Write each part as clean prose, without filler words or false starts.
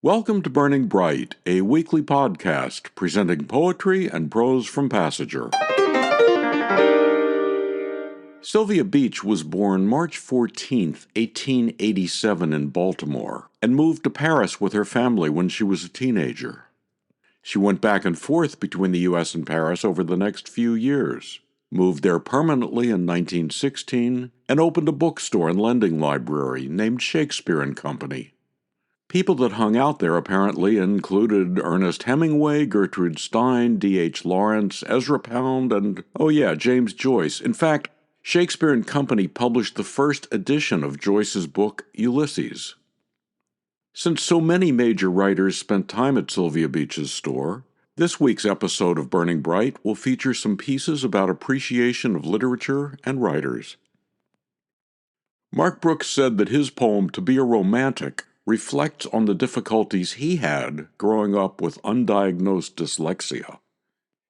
Welcome to Burning Bright, a weekly podcast presenting poetry and prose from Passenger. Sylvia Beach was born March 14, 1887 in Baltimore, and moved to Paris with her family when she was a teenager. She went back and forth between the U.S. and Paris over the next few years, moved there permanently in 1916, and opened a bookstore and lending library named Shakespeare and Company. People that hung out there apparently included Ernest Hemingway, Gertrude Stein, D.H. Lawrence, Ezra Pound, and, James Joyce. In fact, Shakespeare and Company published the first edition of Joyce's book, Ulysses. Since so many major writers spent time at Sylvia Beach's store, this week's episode of Burning Bright will feature some pieces about appreciation of literature and writers. Mark Brooks said that his poem, To Be a Romantic, reflects on the difficulties he had growing up with undiagnosed dyslexia.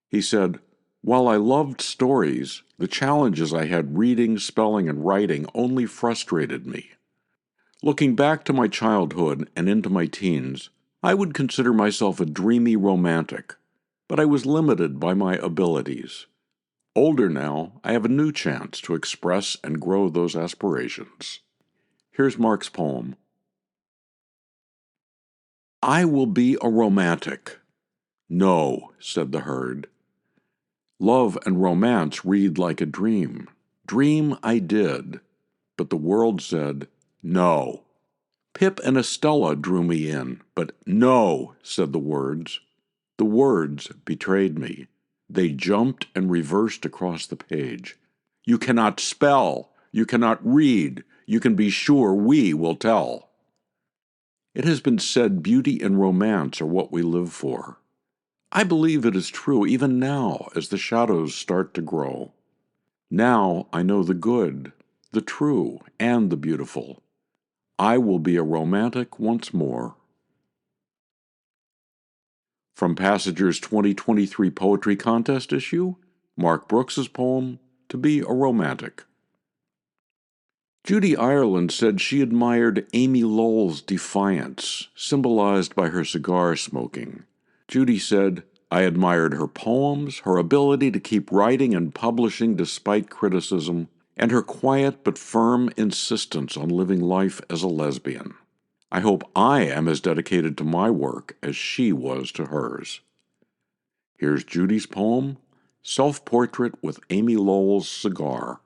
He said, "While I loved stories, the challenges I had reading, spelling, and writing only frustrated me. Looking back to my childhood and into my teens, I would consider myself a dreamy romantic, but I was limited by my abilities. Older now, I have a new chance to express and grow those aspirations." Here's Mark's poem. I will be a romantic. No, said the herd. Love and romance read like a dream. Dream I did, but the world said, no. Pip and Estella drew me in, but no, said the words. The words betrayed me. They jumped and reversed across the page. You cannot spell. You cannot read. You can be sure we will tell. It has been said beauty and romance are what we live for. I believe it is true even now as the shadows start to grow. Now I know the good, the true, and the beautiful. I will be a romantic once more. From Passager's 2023 Poetry Contest issue, Mark Brooks's poem, To Be a Romantic. Judy Ireland said she admired Amy Lowell's defiance, symbolized by her cigar smoking. Judy said, I admired her poems, her ability to keep writing and publishing despite criticism, and her quiet but firm insistence on living life as a lesbian. I hope I am as dedicated to my work as she was to hers. Here's Judy's poem, Self-Portrait with Amy Lowell's Cigar.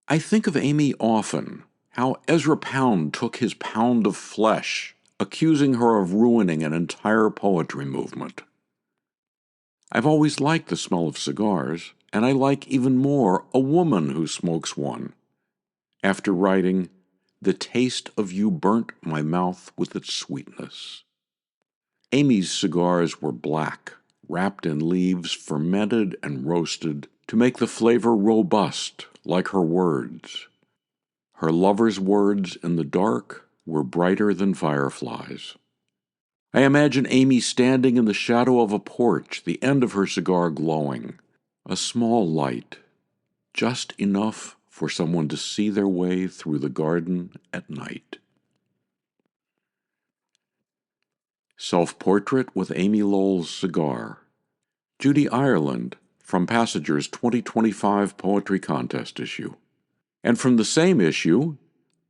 I think of Amy often, how Ezra Pound took his pound of flesh, accusing her of ruining an entire poetry movement. I've always liked the smell of cigars, and I like even more a woman who smokes one. After writing, The taste of you burnt my mouth with its sweetness. Amy's cigars were black, wrapped in leaves fermented and roasted to make the flavor robust, like her words. Her lover's words in the dark were brighter than fireflies. I imagine Amy standing in the shadow of a porch, the end of her cigar glowing, a small light, just enough for someone to see their way through the garden at night. Self-Portrait with Amy Lowell's Cigar. Judy Ireland, from Passager's 2025 Poetry Contest issue. And from the same issue,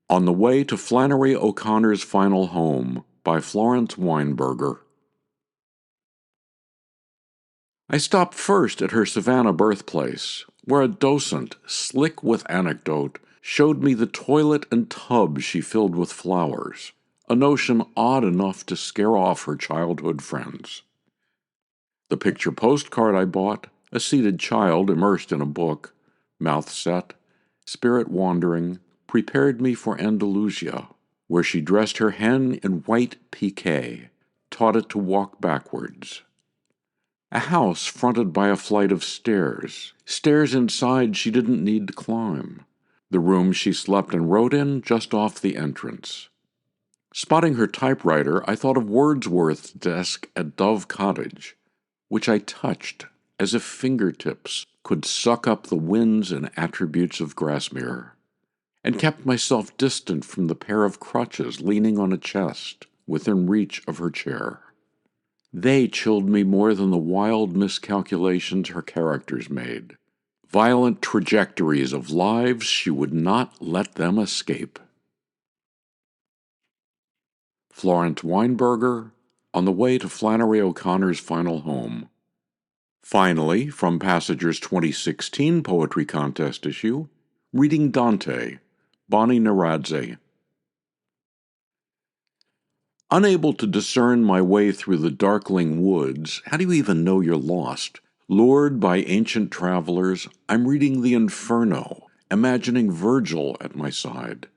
On the Way to Flannery O'Connor's Final Home by Florence Weinberger. I stopped first at her Savannah birthplace, where a docent, slick with anecdote, showed me the toilet and tub she filled with flowers, a notion odd enough to scare off her childhood friends. The picture postcard I bought, a seated child immersed in a book, mouth set, spirit wandering, prepared me for Andalusia, where she dressed her hen in white piqué, taught it to walk backwards. A house fronted by a flight of stairs, stairs inside she didn't need to climb. The room she slept and wrote in just off the entrance. Spotting her typewriter, I thought of Wordsworth's desk at Dove Cottage, which I touched as if fingertips could suck up the winds and attributes of Grasmere. and kept myself distant from the pair of crutches leaning on a chest within reach of her chair. They chilled me more than the wild miscalculations her characters made, violent trajectories of lives she would not let them escape. Florence Weinberger, On the Way to Flannery O'Connor's Final Home. Finally, from Passager's 2016 Poetry Contest issue, Reading Dante, Bonnie Naradzay. Unable to discern my way through the darkling woods, how do you even know you're lost? Lured by ancient travelers, I'm reading the Inferno, imagining Virgil at my side.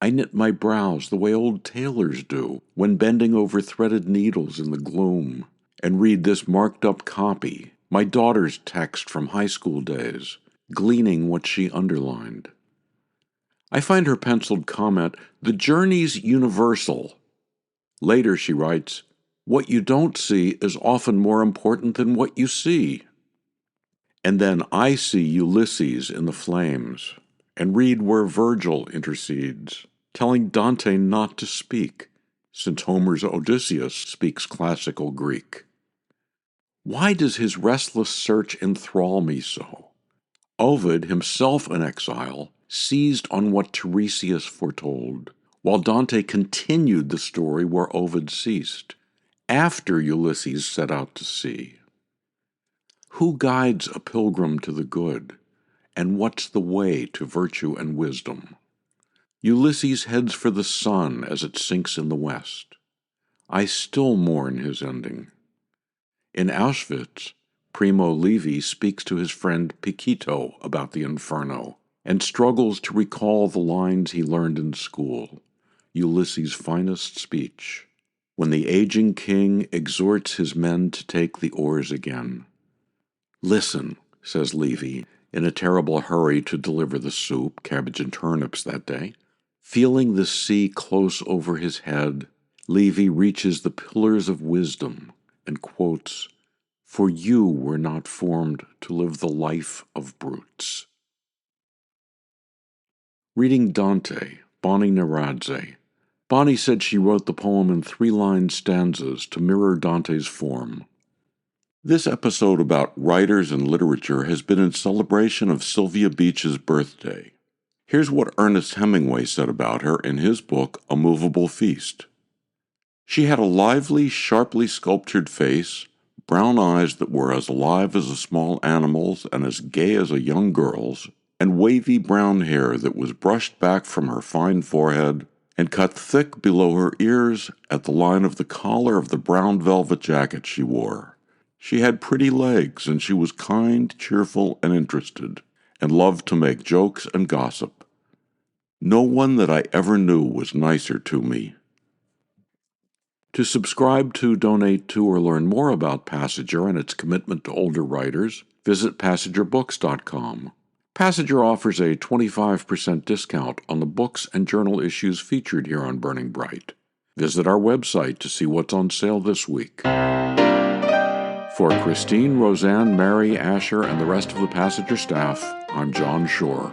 I knit my brows the way old tailors do when bending over threaded needles in the gloom, and read this marked-up copy, my daughter's text from high school days, gleaning what she underlined. I find her penciled comment, "The journey's universal." Later she writes, "What you don't see is often more important than what you see." And then I see Ulysses in the flames, and read where Virgil intercedes, telling Dante not to speak, since Homer's Odysseus speaks classical Greek. Why does his restless search enthrall me so? Ovid, himself an exile, seized on what Tiresias foretold, while Dante continued the story where Ovid ceased, after Ulysses set out to sea. Who guides a pilgrim to the good, and what's the way to virtue and wisdom? Ulysses heads for the sun as it sinks in the west. I still mourn his ending. In Auschwitz, Primo Levi speaks to his friend Piquito about the Inferno and struggles to recall the lines he learned in school, Ulysses' finest speech, when the aging king exhorts his men to take the oars again. "Listen," says Levi, in a terrible hurry to deliver the soup, cabbage, and turnips that day. Feeling the sea close over his head, Levi reaches the pillars of wisdom and quotes, "For you were not formed to live the life of brutes." Reading Dante, Bonnie Naradzay. Bonnie said she wrote the poem in 3-line stanzas to mirror Dante's form. This episode about writers and literature has been in celebration of Sylvia Beach's birthday. Here's what Ernest Hemingway said about her in his book, A Movable Feast. She had a lively, sharply sculptured face, brown eyes that were as alive as a small animal's and as gay as a young girl's, and wavy brown hair that was brushed back from her fine forehead and cut thick below her ears at the line of the collar of the brown velvet jacket she wore. She had pretty legs, and she was kind, cheerful, and interested, and loved to make jokes and gossip. No one that I ever knew was nicer to me. To subscribe to, donate to, or learn more about Passager and its commitment to older writers, visit PassagerBooks.com. Passager offers a 25% discount on the books and journal issues featured here on Burning Bright. Visit our website to see what's on sale this week. For Christine, Roseanne, Mary, Asher, and the rest of the Passager staff, I'm John Shore.